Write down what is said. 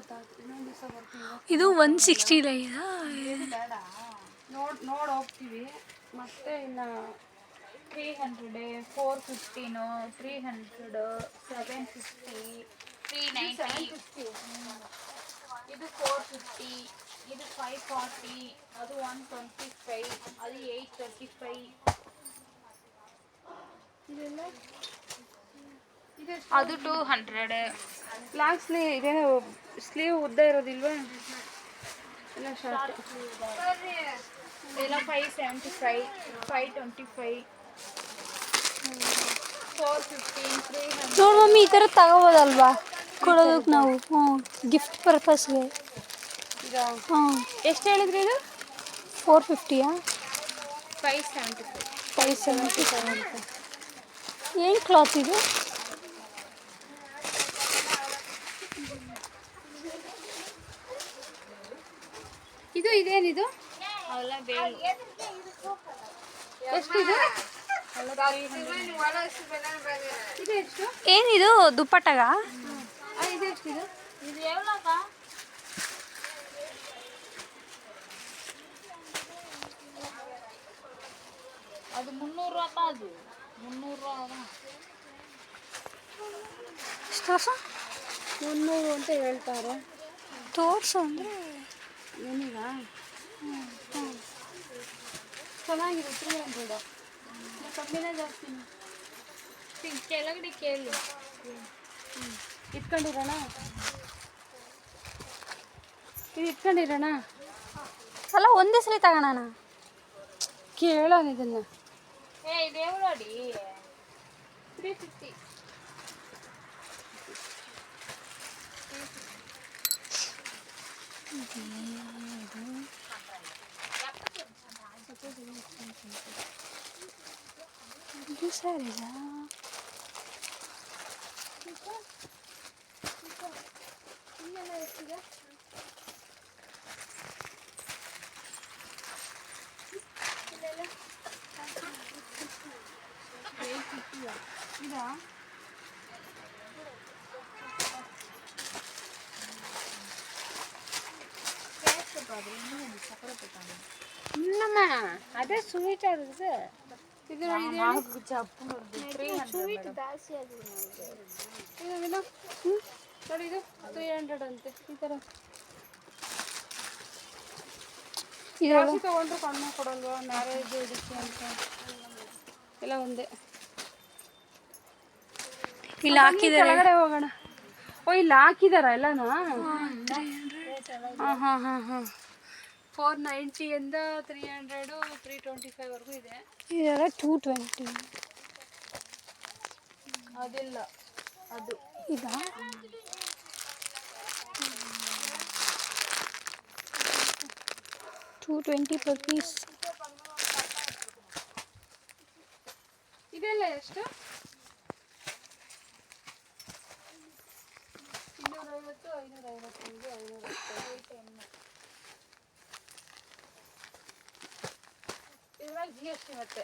ಗೊತ್ತಾಯ್ತು. ಇನ್ನೊಂದು ದಿವಸ ಬರ್ತೀವಿ. ಇದು 160 ಇದಾ? ಬೇಡ, ನೋಡಿ ಹೋಗ್ತೀವಿ. ಮತ್ತೆ ಇನ್ನು 300, 415, 300, 750, 390. ಇದು 450, ಇದು 540, ಅದು 125, ಅದು 835. ಅದು 200. ಲಾಂಗ್ ಸ್ಲೀವ್ ಇದೇನೋ ಸ್ಲೀವ್ ಉದ್ದ ಇರೋದಿಲ್ವಾ? ಇಲ್ಲ ಶಾರ್ಟ್. ಎಲ್ಲ 575, 525, 415, 300. ನೋಡಿ ಮಮ್ಮಿ, ಈ ಥರ ತಗೋಬೋದಲ್ವಾ ಕೊಡೋದಕ್ಕೆ ನಾವು? ಗಿಫ್ಟ್ ಪರ್ಪಸ್ಗೆ. ಎಷ್ಟು ಹೇಳಿದ್ರಿ ಇದು? 450ಯಾ? 575. 575. ಏನು ಕ್ಲಾತ್ ಇದು? ಇದೇನಿದು? ಅವೆಲ್ಲ ಬೇರೆ. ಎಷ್ಟಿದೆ? ಇದು ಎಷ್ಟು? ಏನಿದು ದುಪ್ಪಟ್ಟಗ? ಇದು ಎಷ್ಟಿದೆ? ಇದು ಎவ்வಳೋಕ? ಅದು 300 ರೂಪಾಯಿ. ಅದು 300 ರೂಪಾಯಿ. ಎಷ್ಟು ವರ್ಷ? 300 ಅಂತ ಹೇಳ್ತಾರೆ. ತೋರ್ಸು ಅಂದರೆ ಏನಿಗ? ಚೆನ್ನಾಗಿದೆ. 300 ಕಮ್ಮಿನೇ ಜಾಸ್ತಿನೇ. ಕೆಳಗಡೆ ಕೇಳಿ. ಇಟ್ಕೊಂಡಿರೋಣ? ಇದು ಇಟ್ಕೊಂಡಿರೋಣ? ಅಲ್ಲ, ಒಂದೇ ಸಲ ತಗೋಣ. ಕೇಳೋಣ ಇದನ್ನ. ಇದು ಎவ்வಳೋಡಿ? 350. ಇದು ಸರಿನಾ? ಇಲ್ಲಮ್ಮ, ಅದೇ ಸ್ವೀಟ್ ಆಗಿದೆ. ಇದು ನೋಡಿ, ಸ್ವೀಟ್ ಜಾಸ್ತಿ ಆಗಿದೆ. ನೋಡಿ, ಇದು 300 ಅಂತೆ. ಈ ಥರ ಜಾಸ್ತಿ ತೊಗೊಂಡ್ರೆ ಕಡಿಮೆ ಕೊಡಲ್ವಾ? ಮ್ಯಾರೇಜ್ ಇದಕ್ಕೆ ಅಂತ ಎಲ್ಲ ಒಂದೇ. ಇಲ್ಲಿ ಹಾಕಿದ್ದಾರೆ. ಕೆಳಗಡೆ ಹೋಗೋಣ. ಇಲ್ಲಿ ಹಾಕಿದಾರ ಎಲ್ಲನೂ? ಹಾಂ 490 ಇಂದ 300, 325ವರೆಗೂ ಇದೆ. ಇದೆಲ್ಲ 220. ಅದಿಲ್ಲ, ಅದು ಇದಾ? $220 per piece. ಇದೆಲ್ಲ ಎಷ್ಟು? 250, 555, 510. ಇದ್ರಲ್ಲಿ GST ಮತ್ತೆ.